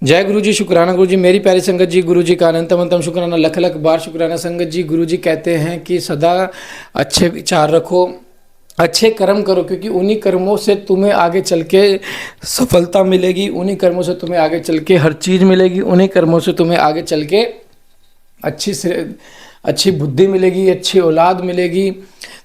जय गुरु जी। शुक्राना गुरु जी। मेरी प्यारी संगत जी, गुरु जी का अनंतम अनंतम शुक्राना, लख लख बार शुक्राना। संगत जी, गुरु जी कहते हैं कि सदा अच्छे विचार रखो, अच्छे कर्म करो, क्योंकि उन्हीं कर्मों से तुम्हें आगे चल के सफलता मिलेगी, उन्हीं कर्मों से तुम्हें आगे चल के हर चीज़ मिलेगी, उन्हीं कर्मों से तुम्हें आगे चल के अच्छी से अच्छी बुद्धि मिलेगी, अच्छी औलाद मिलेगी।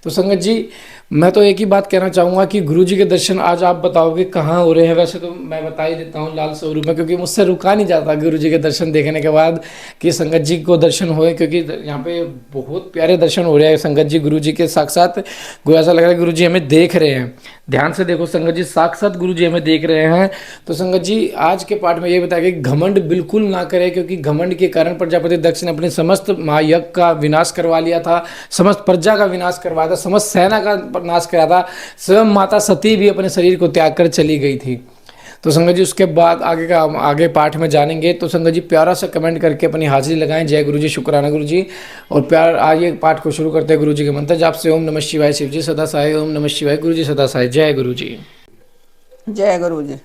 तो संगत जी, मैं तो एक ही बात कहना चाहूँगा कि गुरु जी के दर्शन आज आप बताओगे कहाँ हो रहे हैं। वैसे तो मैं बता ही देता हूँ लाल स्वरूप में, क्योंकि मुझसे रुका नहीं जाता गुरु जी के दर्शन देखने के बाद कि संगत जी को दर्शन होए, क्योंकि यहाँ पे बहुत प्यारे दर्शन हो रहे हैं संगत जी गुरु जी के साक्षात। ऐसा लग रहा है गुरु जी हमें देख रहे हैं। ध्यान से देखो संगत जी, साक्षात गुरु जी हमें देख रहे हैं। तो संगत जी, आज के पाठ में ये बताया कि घमंड बिल्कुल ना करें, क्योंकि घमंड के कारण प्रजापति दक्ष ने अपने समस्त महायज्ञ का विनाश करवा लिया था, समस्त प्रजा का विनाश करवाया था, समस्त सेना का नाश कराया था। स्वयं माता सती भी अपने शरीर को त्याग कर चली गई थी। तो संगत जी, उसके बाद आगे पाठ में जानेंगे। तो संगत जी, प्यारा सा कमेंट करके अपनी हाजिरी लगाएं। जय गुरु जी, शुक्राना गुरु जी। और प्यार आइए पाठ को शुरू करते हैं गुरु जी के मंत्र जाप से। ओम नमः शिवाय। शिव जी सदा सहाय। ओम नमः शिवाय। गुरु जी सदा सहाय। जय गुरु जी। जय गुरु जी।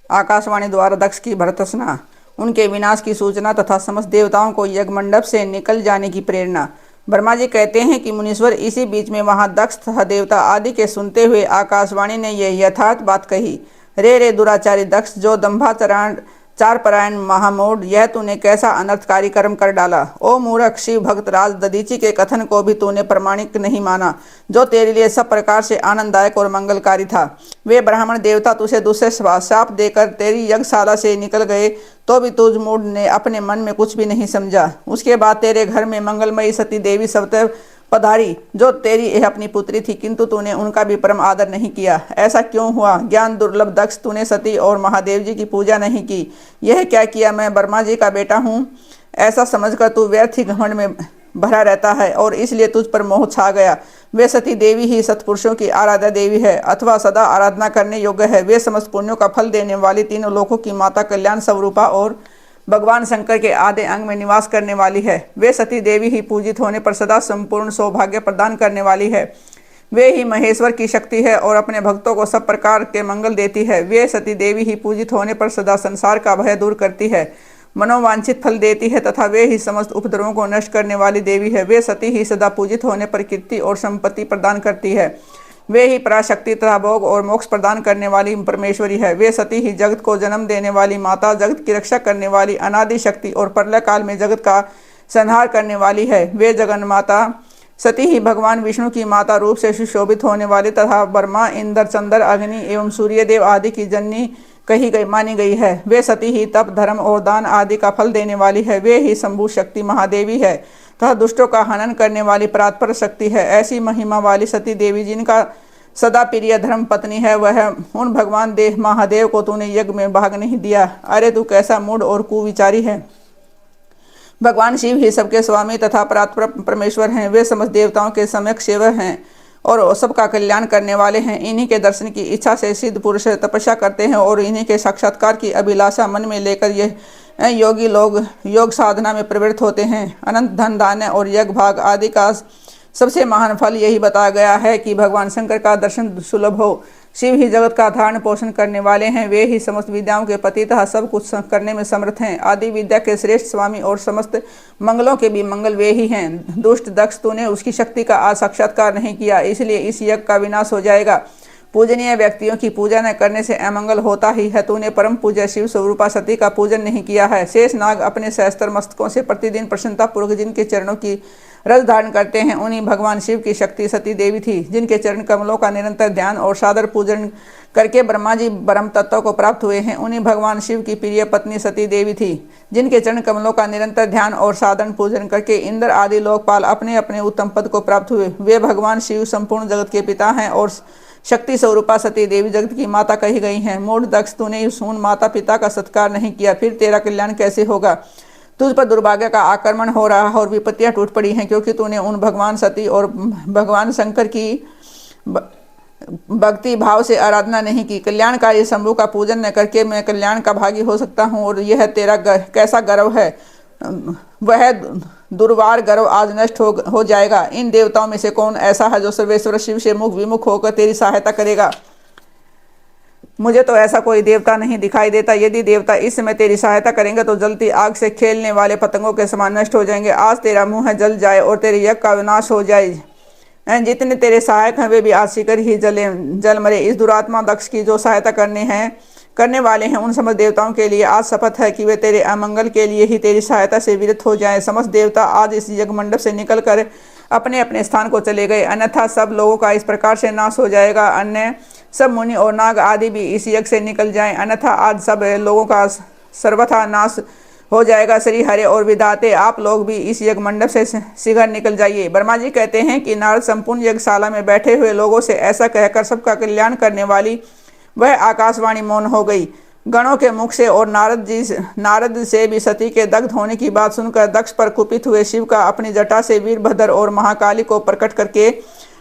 आकाशवाणी द्वारा दक्ष की भर्त्सना, उनके विनाश की सूचना तथा समस्त देवताओं को यज्ञ मंडप से निकल जाने की प्रेरणा। ब्रह्मा जी कहते हैं कि मुनीश्वर, इसी बीच में वहां दक्ष तथा देवता आदि के सुनते हुए आकाशवाणी ने यह यथार्थ बात कही। रे दुराचारी दक्ष, जो दंभाचरण चार परायण महामूढ़, यह तूने कैसा अनर्थकारी कर्म कर डाला। ओ मूर्ख, शिव भक्त राज दधीची के कथन को भी तूने प्रमाणिक नहीं माना, जो तेरे लिए सब प्रकार से आनंददायक और मंगलकारी था। वे ब्राह्मण देवता तुझे दूसरे शाप देकर तेरी यज्ञशाला से निकल गए, तो भी तुझ मूढ़ ने अपने मन में कुछ भी नहीं समझा। उसके बाद तेरे घर में मंगलमयी सती देवी सवतर पधारी, जो तेरी अपनी पुत्री थी, किंतु तूने उनका भी परम आदर नहीं किया। ऐसा क्यों हुआ? ज्ञान दुर्लभ दक्ष, तूने सती और महादेव जी की पूजा नहीं की। यह क्या किया? मैं ब्रह्मा जी का बेटा हूँ ऐसा समझकर तू व्यर्थ ही घमंड में भरा रहता है, और इसलिए तुझ पर मोह छा गया। वे सती देवी ही सत्पुरुषों की आराध्या देवी है, अथवा सदा आराधना करने योग्य है। वे समस्त पुण्यों का फल देने वाली, तीनों लोकों की माता, कल्याण स्वरूपा और भगवान शंकर के आधे अंग में निवास करने वाली है। वे सती देवी ही पूजित होने पर सदा संपूर्ण सौभाग्य प्रदान करने वाली है। वे ही महेश्वर की शक्ति है और अपने भक्तों को सब प्रकार के मंगल देती है। वे सती देवी ही पूजित होने पर सदा संसार का भय दूर करती है, मनोवांछित फल देती है, तथा वे ही समस्त उपद्रवों को नष्ट करने वाली देवी है। वे सती ही सदा पूजित होने पर कीर्ति और संपत्ति प्रदान करती है। वे ही पराशक्ति तथा भोग और मोक्ष प्रदान करने वाली परमेश्वरी है। वे सती ही जगत को जन्म देने वाली माता, जगत की रक्षा करने वाली अनादि शक्ति और प्रलय काल में जगत का संहार करने वाली है। वे जगन माता सती ही भगवान विष्णु की माता रूप से सुशोभित होने वाली तथा ब्रह्मा, इंद्र, चंद्र, अग्नि एवं सूर्यदेव आदि की जननी कही गई मानी गई है। वे सती ही तप, धर्म और दान आदि का फल देने वाली है। वे ही शंभु शक्ति महादेवी है तथा दुष्टों का हनन करने वाली परात्पर शक्ति है। ऐसी महिमा वाली सती देवी, जिनका सदा प्रिय धर्म पत्नी है, वह उन भगवान देव महादेव को तूने यज्ञ में भाग नहीं दिया। अरे तू कैसा मूढ़ और कुविचारी है। भगवान शिव ही सबके स्वामी तथा परात्पर परमेश्वर हैं। वे समस्त देवताओं के सम्यक सेवक हैं और सबका कल्याण करने वाले हैं। इन्हीं के दर्शन की इच्छा से सिद्ध पुरुष तपस्या करते हैं और इन्हीं के साक्षात्कार की अभिलाषा मन में लेकर यह योगी लोग योग साधना में प्रवृत्त होते हैं। अनंत धन, धान्य और यज्ञ भाग आदि का सबसे महान फल यही बताया गया है कि भगवान शंकर का दर्शन सुलभ हो। शिव ही जगत का धारण पोषण करने वाले हैं। वे ही समस्त विद्याओं के पति तथा सब कुछ करने में समर्थ हैं। आदि विद्या के श्रेष्ठ स्वामी और समस्त मंगलों के भी मंगल वे ही हैं। दुष्ट दक्ष, तूने उसकी शक्ति का आज साक्षात्कार नहीं किया, इसलिए इस यज्ञ का विनाश हो जाएगा। पूजनीय व्यक्तियों की पूजा न करने से अमंगल होता ही है। तूने परम पूज्य शिव स्वरूपा सती का पूजन नहीं किया है। शेष नाग अपने सहस्त्र मस्तकों से प्रतिदिन प्रसन्नता पूर्वक जिनके चरणों की रस धारण करते हैं, उन्हीं भगवान शिव की शक्ति सती देवी थी, जिनके चरण कमलों का निरंतर ध्यान और सादर पूजन करके ब्रह्मा जी ब्रह्म तत्व को प्राप्त हुए हैं। उन्हीं भगवान शिव की प्रिय पत्नी सती देवी थी, जिनके चरण कमलों का निरंतर ध्यान और साधन पूजन करके इंद्र आदि लोकपाल अपने अपने उत्तम पद को प्राप्त हुए। वे भगवान शिव संपूर्ण जगत के पिता हैं और शक्ति स्वरूपा सती देवी जगत की माता कही गई हैं। मूढ़ दक्ष, तूने उन माता पिता का सत्कार नहीं किया, फिर तेरा कल्याण कैसे होगा। तुझ पर दुर्भाग्य का आक्रमण हो रहा और विपत्तियां टूट पड़ी हैं, क्योंकि तूने उन भगवान सती और भगवान शंकर की भक्ति भाव से आराधना नहीं की। कल्याणकारी शंभु का पूजन न करके मैं कल्याण का भागी हो सकता हूँ, और यह तेरा कैसा गर्व है। वह दुर्वार गर्व आज नष्ट हो जाएगा। इन देवताओं में से कौन ऐसा है जो सर्वेश्वर शिव से मुख विमुख होकर तेरी सहायता करेगा। मुझे तो ऐसा कोई देवता नहीं दिखाई देता। यदि देवता इस समय तेरी सहायता करेंगे तो जलती आग से खेलने वाले पतंगों के समान नष्ट हो जाएंगे। आज तेरा मुंह जल जाए और तेरे यज्ञ का विनाश हो जाए। जितने तेरे सहायक हैं वे भी आज शीघ्र ही जल मरे। इस दुरात्मा दक्ष की जो सहायता करने वाले हैं उन समस्त देवताओं के लिए आज शपथ है कि वे तेरे अमंगल के लिए ही तेरी सहायता से विरत हो जाएं। समस्त देवता आज इस यज्ञ मंडप से निकलकर अपने अपने स्थान को चले गए, अन्यथा सब लोगों का इस प्रकार से नाश हो जाएगा। अन्य सब मुनि और नाग आदि भी इस यज्ञ से निकल जाएं, अन्यथा आज सब लोगों का सर्वथा नाश हो जाएगा। श्री हरे और विधाते, आप लोग भी इस यज्ञ मंडप से शीघ्र निकल जाइए। ब्रह्मा जी कहते हैं कि नारद संपूर्ण यज्ञशाला में बैठे हुए लोगों से ऐसा कहकर सबका कल्याण करने वाली वह आकाशवाणी मौन हो गई। गणों के मुख से और नारद से भी सती के दग्ध होने की बात सुनकर दक्ष पर कुपित हुए शिव का अपनी जटा से वीरभद्र और महाकाली को प्रकट करके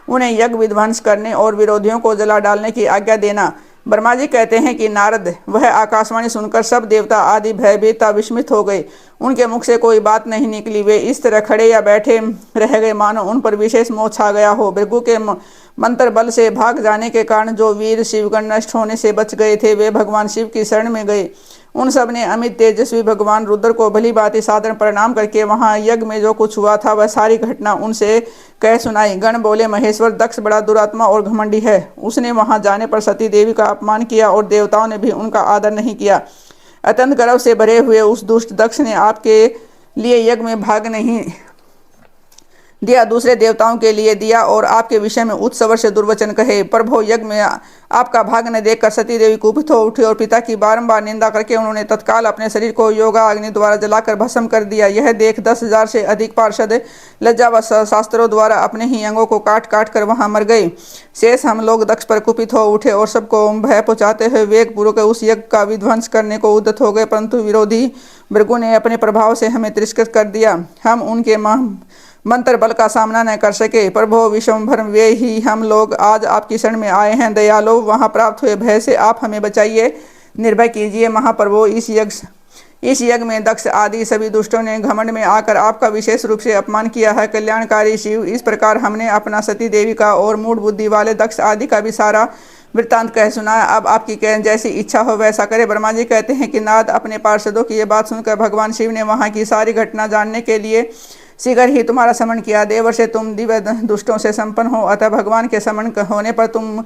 उन्हें यज्ञ विध्वंस करने और विरोधियों को जला डालने की आज्ञा देना। ब्रह्मा जी कहते हैं कि नारद, वह आकाशवाणी सुनकर सब देवता आदि भयभीत विस्मित हो गए। उनके मुख से कोई बात नहीं निकली। वे इस तरह खड़े या बैठे रह गए मानो उन पर विशेष मोह छा गया हो। भृगु के मंत्र बल से भाग जाने के कारण जो वीर शिवगण नष्ट होने से बच गए थे वे भगवान शिव की शरण में गए। उन सब ने अमित तेजस्वी भगवान रुद्र को भली भांति सादर प्रणाम करके वहां यज्ञ में जो कुछ हुआ था वह सारी घटना उनसे कह सुनाई। गण बोले, महेश्वर दक्ष बड़ा दुरात्मा और घमंडी है। उसने वहां जाने पर सती देवी का अपमान किया और देवताओं ने भी उनका आदर नहीं किया। अत्यंत गर्व से भरे हुए उस दुष्ट दक्ष ने आपके लिए यज्ञ में भाग नहीं दिया, दूसरे देवताओं के लिए दिया और आपके विषय में उच्च स्वर से दुर्वचन कहे। प्रभु, यज्ञ में आपका भाग न देखकर सती देवी कुपित हो उठी और पिता की बारंबार निंदा करके उन्होंने तत्काल अपने शरीर को योगा अग्नि द्वारा जलाकर भस्म कर दिया। यह देख 10,000 से अधिक पार्षद लज्जा व शास्त्रों द्वारा अपने ही अंगों को काट काट कर वहां मर गए। शेष हम लोग दक्ष पर कुपित हो उठे और सबको भय पहुंचाते हुए वेग पूर्वक उस यज्ञ का विध्वंस करने को उद्यत हो गए, परंतु विरोधी भृगु ने अपने प्रभाव से हमें तिरस्कृत कर दिया। हम उनके मंत्र बल का सामना न कर सके। प्रभु विश्वम्भर, वे ही हम लोग आज आपकी शरण में आए हैं। दयालो, वहां प्राप्त हुए भय से आप हमें बचाइए, निर्भय कीजिए। महाप्रभु, इस यज्ञ में दक्ष आदि सभी दुष्टों ने घमंड में आकर आपका विशेष रूप से अपमान किया है। कल्याणकारी शिव, इस प्रकार हमने अपना सती देवी का और मूढ़ बुद्धि वाले दक्ष आदि का भी सारा वृत्तांत कह सुनाया। अब आपकी जैसी इच्छा हो वैसा करे। ब्रह्मा जी कहते हैं कि नारद अपने पार्षदों की ये बात सुनकर भगवान शिव ने वहां की सारी घटना जानने के लिए शीघ्र ही तुम्हारा समन किया। देवर से तुम दिव्य दुष्टों से संपन्न हो, अतः भगवान के समन होने पर तुम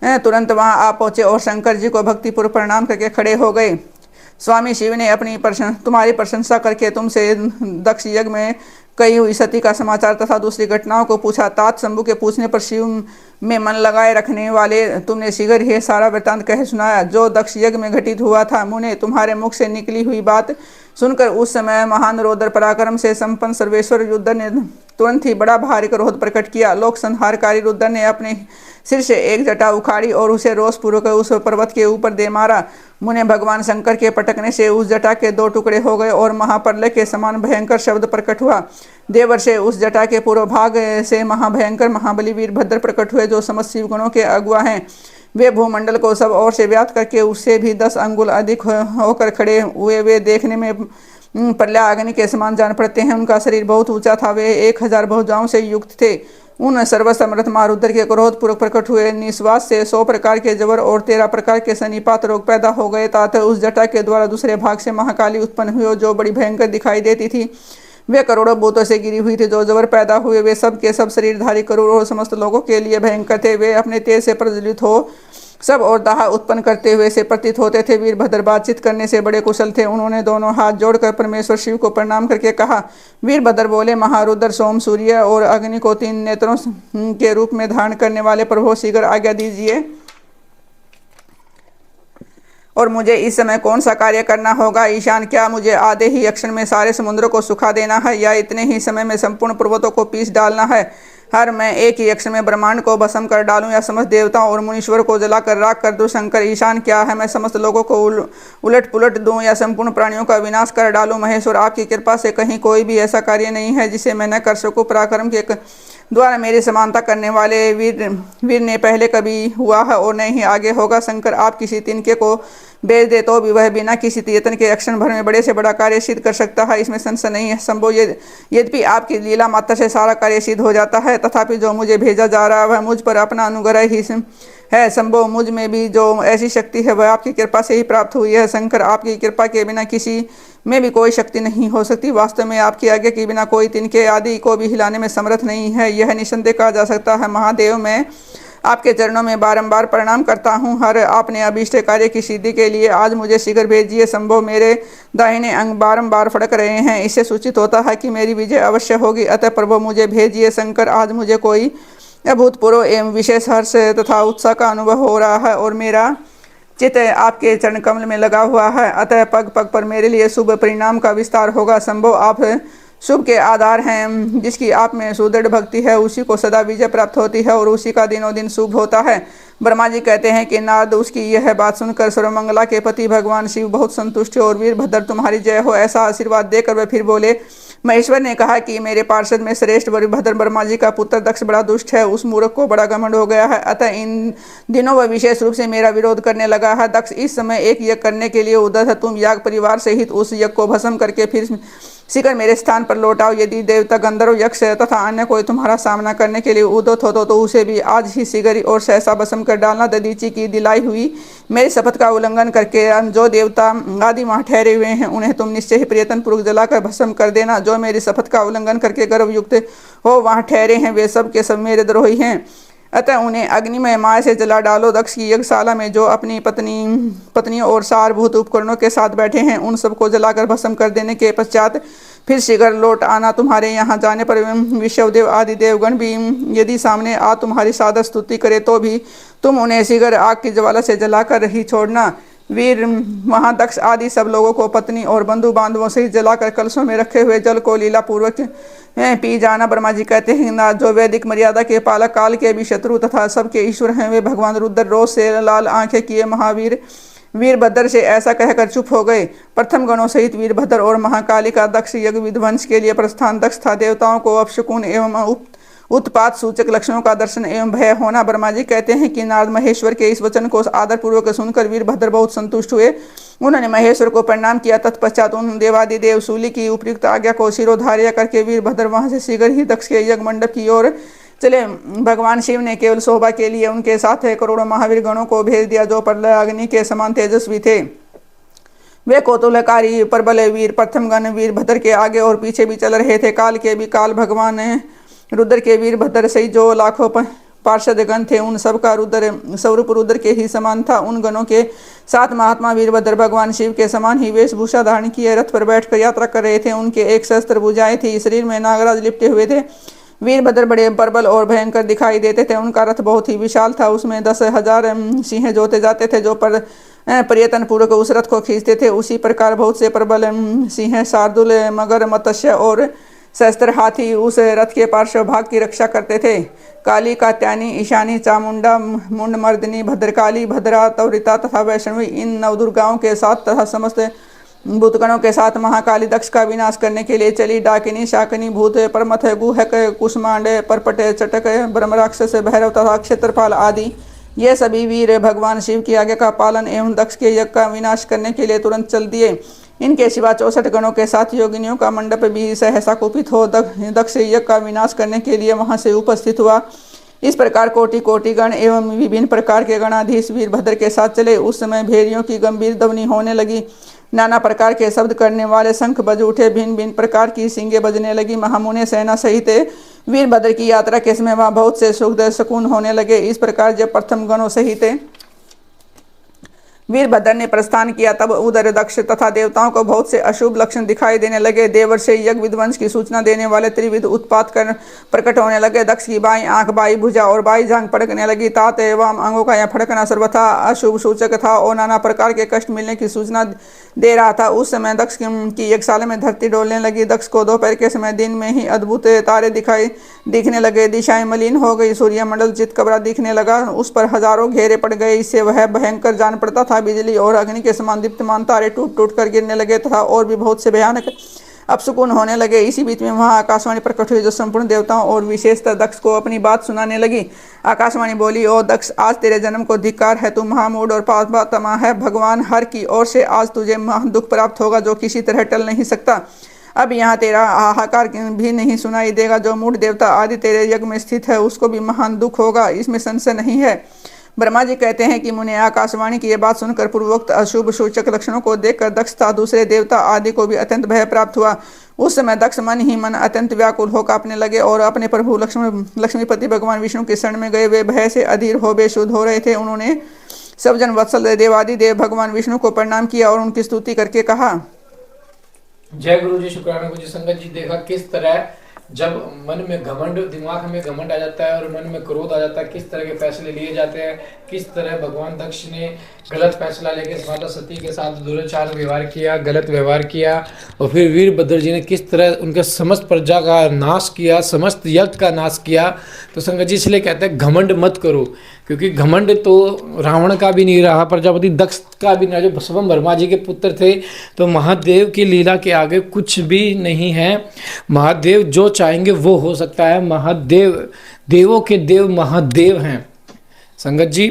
तुरंत वहां आ पहुंचे और शंकर जी को भक्तिपूर्वक प्रणाम करके खड़े हो गए। स्वामी शिव ने तुम्हारी प्रशंसा करके तुमसे दक्ष यज्ञ में कही हुई सती का समाचार तथा दूसरी घटनाओं को पूछा। तात शंभु के पूछने पर शिव में मन लगाए रखने वाले तुमने शीघ्र ही सारा वृत्तांत कह सुनाया जो दक्ष यज्ञ में घटित हुआ था। मुने, तुम्हारे मुख से निकली हुई बात सुनकर उस समय महान रौद्र पराक्रम से संपन्न सर्वेश्वर रुद्र ने तुरंत ही बड़ा भारी क्रोध प्रकट किया। लोक संहारकारी रुद्र ने अपने सिर से एक जटा उखाड़ी और उसे रोष पूर्वक उस पर्वत के ऊपर दे मारा। मुने, भगवान शंकर के पटकने से उस जटा के 2 टुकड़े हो गए और महाप्रलय के समान भयंकर शब्द प्रकट हुआ। देवर से उस जटा के पूर्व भाग से महाभयंकर महाबली वीरभद्र प्रकट हुए जो समस्त शिवगणों के अगुआ हैं। वे भूमंडल को सब ओर से व्याप्त करके उससे भी 10 अंगुल अधिक होकर खड़े हुए। वे देखने में प्रलय अग्नि के समान जान पड़ते हैं। उनका शरीर बहुत ऊंचा था। वे 1000 भुजाओं से युक्त थे। उन सर्वसमर्थ महारुद्र के क्रोध पूर्वक प्रकट हुए निश्वास से 100 प्रकार के जबर और 13 प्रकार के सन्निपात रोग पैदा हो गए। तथा उस जटा के द्वारा दूसरे भाग से महाकाली उत्पन्न हुई जो बड़ी भयंकर दिखाई देती थी। वे करोड़ों भूतों से गिरी हुई थी। जो जबर पैदा हुए वे सब के सब शरीरधारी करोड़ों समस्त लोगों के लिए भयंकर थे। वे अपने तेज से प्रज्वलित हो सब और दाह उत्पन्न करते हुए से प्रतीत होते थे। वीरभद्र बातचीत करने से बड़े कुशल थे। उन्होंने दोनों हाथ जोड़कर परमेश्वर शिव को प्रणाम करके कहा। वीरभद्र बोले, महारुद्र, सोम, सूर्य और अग्नि को 3 नेत्रों के रूप में धारण करने वाले प्रभु, शीघ्र आज्ञा दीजिए और मुझे इस समय कौन सा कार्य करना होगा। ईशान, क्या मुझे आधे ही अक्षर में सारे समुद्रों को सुखा देना है या इतने ही समय में संपूर्ण पर्वतों को पीस डालना है। हर मैं एक ही अक्षर में ब्रह्मांड को भस्म कर डालूं या समस्त देवताओं और मुनीश्वर को जलाकर राख कर दूं। शंकर, ईशान क्या है, मैं समस्त लोगों को उलट पुलट दूं या संपूर्ण प्राणियों का विनाश कर डालूं। महेश्वर, आपकी कृपा से कहीं कोई भी ऐसा कार्य नहीं है जिसे मैं न कर सकूं। पराक्रम के द्वारा मेरी समानता करने वाले वीर ने पहले कभी हुआ है और नहीं ही आगे होगा। शंकर, आप किसी तिनके को भेज दे तो भी वह बिना किसी यत्न के क्षण भर में बड़े से बड़ा कार्य सिद्ध कर सकता है, इसमें संशय नहीं है। संभव यद्यपि आपकी लीला मात्र से सारा कार्य सिद्ध हो जाता है, तथापि जो मुझे भेजा जा रहा है वह मुझ पर अपना अनुग्रह ही है। संभो मुझ में भी जो ऐसी शक्ति है वह आपकी कृपा से ही प्राप्त हुई है। शंकर, आपकी कृपा के बिना किसी में भी कोई शक्ति नहीं हो सकती। वास्तव में आपकी आज्ञा के बिना कोई तिनके आदि को भी हिलाने में समर्थ नहीं है, यह निसंदेह कहा जा सकता है। महादेव, मैं आपके चरणों में बारंबार प्रणाम करता हूँ। हर आपने अभीष्ट कार्य की सिद्धि के लिए आज मुझे शीघ्र भेजिए। संभव मेरे दाहिने अंग बारंबार फड़क रहे हैं, इससे सूचित होता है कि मेरी विजय अवश्य होगी, अतः प्रभु मुझे भेजिए। शंकर, आज मुझे कोई अभूतपूर्व एवं विशेष हर्ष तथा उत्साह का अनुभव हो रहा है और मेरा चित्त आपके चरण कमल में लगा हुआ है, अतः पग पग पर मेरे लिए शुभ परिणाम का विस्तार होगा। संभव, आप शुभ के आधार हैं। जिसकी आप में सुदृढ़ भक्ति है उसी को सदा विजय प्राप्त होती है और उसी का दिनों दिन शुभ होता है। ब्रह्मा जी कहते हैं कि नारद, उसकी यह बात सुनकर सर्वमंगला के पति भगवान शिव बहुत संतुष्ट और वीरभद्र तुम्हारी जय हो ऐसा आशीर्वाद देकर वह फिर बोले। महेश्वर ने कहा कि मेरे पार्षद में श्रेष्ठ वीरभद्र ब्रह्मा जी का पुत्र दक्ष बड़ा दुष्ट है, उस मूर्ख को बड़ा घमंड हो गया है, अतः इन दिनों वह विशेष रूप से मेरा विरोध करने लगा है। दक्ष इस समय एक यज्ञ करने के लिए उद्यत है, तुम याग परिवार सहित उस यज्ञ को भस्म करके फिर शीघ्र मेरे स्थान पर लौटाओ। यदि देवता, गंधर्व, यक्ष तथा अन्य कोई तुम्हारा सामना करने के लिए उद्यत हो तो उसे भी आज ही शीघ्र और सहसा भस्म कर डालना। दधीचि की दिलाई हुई मेरी शपथ का उल्लंघन करके जो देवता आदि वहाँ ठहरे हुए हैं उन्हें तुम निश्चय ही प्रयत्न पूर्वक जलाकर भस्म कर देना। जो मेरी शपथ का उल्लंघन करके गर्वयुक्त हो वहाँ ठहरे हैं वे सब के सब मेरे द्रोही हैं, अतः उन्हें अग्निमय माया से जला डालो। दक्ष की यज्ञशाला में जो अपनी पत्नियों और सारभूत उपकरणों के साथ बैठे हैं उन सबको जलाकर भस्म कर देने के पश्चात फिर शीघ्र लौट आना। तुम्हारे यहाँ जाने पर विश्वदेव आदि देवगण भी यदि सामने आ तुम्हारी सादर स्तुति करे तो भी तुम उन्हें शीघ्र आग की ज्वाला से जलाकर ही छोड़ना। वीर, वहाँ दक्ष आदि सब लोगों को पत्नी और बंधु बांधवों से जलाकर कलशों में रखे हुए जल को लीला पूर्वक पी जाना। ब्रह्मा जी कहते हैं ना, जो वैदिक मर्यादा के पालक, काल के भी शत्रु तथा सबके ईश्वर हैं, वे भगवान रुद्र रोज से लाल आंखें किए महावीर वीरभद्र से ऐसा कहकर चुप हो गए। प्रथम गणों सहित वीरभद्र और महाकाली का दक्ष यज्ञ विध्वंस के लिए प्रस्थान। दक्ष था देवताओं को अपशकुन एवं उत्पात सूचक लक्षणों का दर्शन एवं भय होना। ब्रह्मा जी कहते हैं कि नारद महेश्वर के इस वचन को आदर पूर्वक सुनकर वीरभद्र बहुत संतुष्ट हुए। उन्होंने महेश्वर को प्रणाम किया। तत्पश्चात उन देवादिदेव शूली की उपयुक्त आज्ञा को शिरोधार्य करके वीरभद्र वहां से शीघ्र ही दक्ष के यज्ञ मंडप की ओर चले। भगवान शिव ने केवल शोभा के लिए उनके साथ करोड़ों महावीर गणों को भेज दिया जो प्रलय अग्नि के समान तेजस्वी थे। वे कौतूहलकारी प्रबल वीर प्रथम गण वीरभद्र के आगे और पीछे भी चल रहे थे। काल के भी काल भगवान रुद्र के वीरभद्र सहित जो लाखों पार्षद गण थे उन सब का रुद्र स्वरूप रुद्र के ही समान था। उन गणों के साथ महात्मा वीरभद्र भगवान शिव के समान ही वेशभूषा धारण किए रथ पर बैठकर यात्रा कर रहे थे। उनके एक सहस्त्र भुजाएं थी, शरीर में नागराज लिपटे हुए थे। वीरभद्र बड़े प्रबल और भयंकर दिखाई देते थे। उनका रथ बहुत ही विशाल था, उसमें 10,000 सिंह जोते जाते थे जो प्रयत्न पूर्वक उस रथ को खींचते थे। उसी प्रकार बहुत से प्रबल सिंह, शार्दुल, मगर, मत्स्य और सहस्त्र हाथी उस रथ के पार्श्व भाग की रक्षा करते थे। काली, कात्यायनी, ईशानी, चामुंडा, मुंडमर्दिनी, भद्रकाली, भद्रा, तवरिता तथा वैष्णवी इन नवदुर्गाओं के साथ तथा समस्त भूतगणों के साथ महाकाली दक्ष का विनाश करने के लिए चली। डाकिनी, शाकिनी, भूत, परमथ, गुहक, कुष्मांड, परपट, चटक, ब्रह्मराक्षस, भैरव तथा क्षेत्रपाल आदि ये सभी वीर भगवान शिव की आज्ञा का पालन एवं दक्ष के यज्ञ का विनाश करने के लिए तुरंत चल दिए। इनके सिवा 64 गणों के साथ योगिनियों का मंडप भी सहसा कुपित हो दक्ष यज्ञ का विनाश करने के लिए वहां से उपस्थित हुआ। इस प्रकार कोटि कोटि गण एवं विभिन्न प्रकार के गणाधीश वीरभद्र के साथ चले। उस समय भेड़ियों की गंभीर ध्वनि होने लगी, नाना प्रकार के शब्द करने वाले शंख बज उठे, भिन्न भिन्न प्रकार की सींगे बजने लगी। महामुने सेना सहित वीरभद्र की यात्रा के समय वहाँ बहुत से सुख शकुन होने लगे। इस प्रकार जब प्रथम गणों सहित वीरभद्र ने प्रस्थान किया तब उधर दक्ष तथा देवताओं को बहुत से अशुभ लक्षण दिखाई देने लगे। देवर्षि यज्ञ विध्वंस की सूचना देने वाले त्रिविध उत्पात कर प्रकट होने लगे। दक्ष की बाई आंख, बाई भुजा और बाई जांघ फड़कने लगी। तात एवं अंगों का यह फड़कना सर्वथा अशुभ सूचक था और नाना प्रकार के कष्ट मिलने की सूचना दे रहा था। उस समय दक्ष की यज्ञशाला में धरती डोलने लगी। दक्ष को दोपहर के समय दिन में ही अद्भुत तारे दिखने लगे। दिशाएं मलिन हो गई, सूर्यमंडल चितकबरा दिखने लगा, उस पर हजारों घेरे पड़ गए। इससे वह भयंकर जान पड़ता था। बिजली और अग्नि के समान दीप्तमान तारे टूट टूट कर गिरने लगे तथा और भी बहुत से भयानक अपशकुन होने लगे। इसी बीच में वहां आकाशवाणी प्रकट हुई जो संपूर्ण देवताओं और विशेषतः दक्ष को अपनी बात सुनाने लगी। आकाशवाणी बोली, ओ दक्ष, आज तेरे जन्म को धिक्कार है, तू महामूढ़ और पापात्मा है। भगवान हर की ओर से आज तुझे महान दुख प्राप्त होगा जो किसी तरह टल नहीं सकता। अब यहाँ तेरा हाहाकार भी नहीं सुनाई देगा। जो मूढ़ देवता आदि तेरे यज्ञ में स्थित है उसको भी महान दुख होगा, इसमें संशय नहीं है। ब्रह्मा जी कहते हैं कि मुने आकाशवाणी की यह बात सुनकर पूर्वोक्त अशुभ सूचक लक्षणों को देखकर दक्ष तथा दूसरे देवता आदि को भी अत्यंत भय प्राप्त हुआ। उस समय दक्ष मन ही मन अत्यंत व्याकुल हो कांपने लगे और अपने प्रभु लक्ष्मीपति भगवान विष्णु के शरण में गए। वे भय से अधीर हो बेसुध हो रहे थे। उन्होंने सब जन वत्सल देवादिदेव भगवान विष्णु को प्रणाम किया और उनकी स्तुति करके कहा, जय गुरु जी, शुक्राना गुरु जी। संगत जी, देखा किस तरह जब मन में घमंड, दिमाग में घमंड आ जाता है और मन में क्रोध आ जाता है, किस तरह के फैसले लिए जाते हैं। किस तरह भगवान दक्ष ने गलत फैसला लेकर माता सती के साथ दुराचार व्यवहार किया, गलत व्यवहार किया। और फिर वीरभद्र जी ने किस तरह उनके समस्त प्रजा का नाश किया, समस्त यज्ञ का नाश किया। तो संगत जी इसलिए कहते हैं घमंड मत करो, क्योंकि घमंड तो रावण का भी नहीं रहा, प्रजापति दक्ष का भी नहीं, जो स्वयं ब्रह्मा जी के पुत्र थे। तो महादेव की लीला के आगे कुछ भी नहीं है। महादेव जो चाहेंगे वो हो सकता है। महादेव देवों के देव महादेव हैं। संगत जी,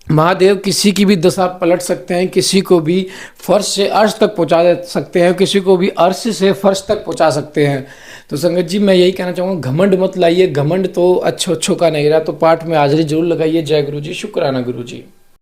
महादेव किसी की भी दशा पलट सकते हैं, किसी को भी फर्श से अर्श तक पहुंचा सकते हैं, किसी को भी अर्श से फर्श तक पहुंचा सकते हैं। तो संगत जी, मैं यही कहना चाहूँगा, घमंड मत लाइए। घमंड तो अच्छों का नहीं रहा। तो पाठ में हाजिरी जरूर लगाइए। जय गुरु जी, शुक्राना गुरु जी।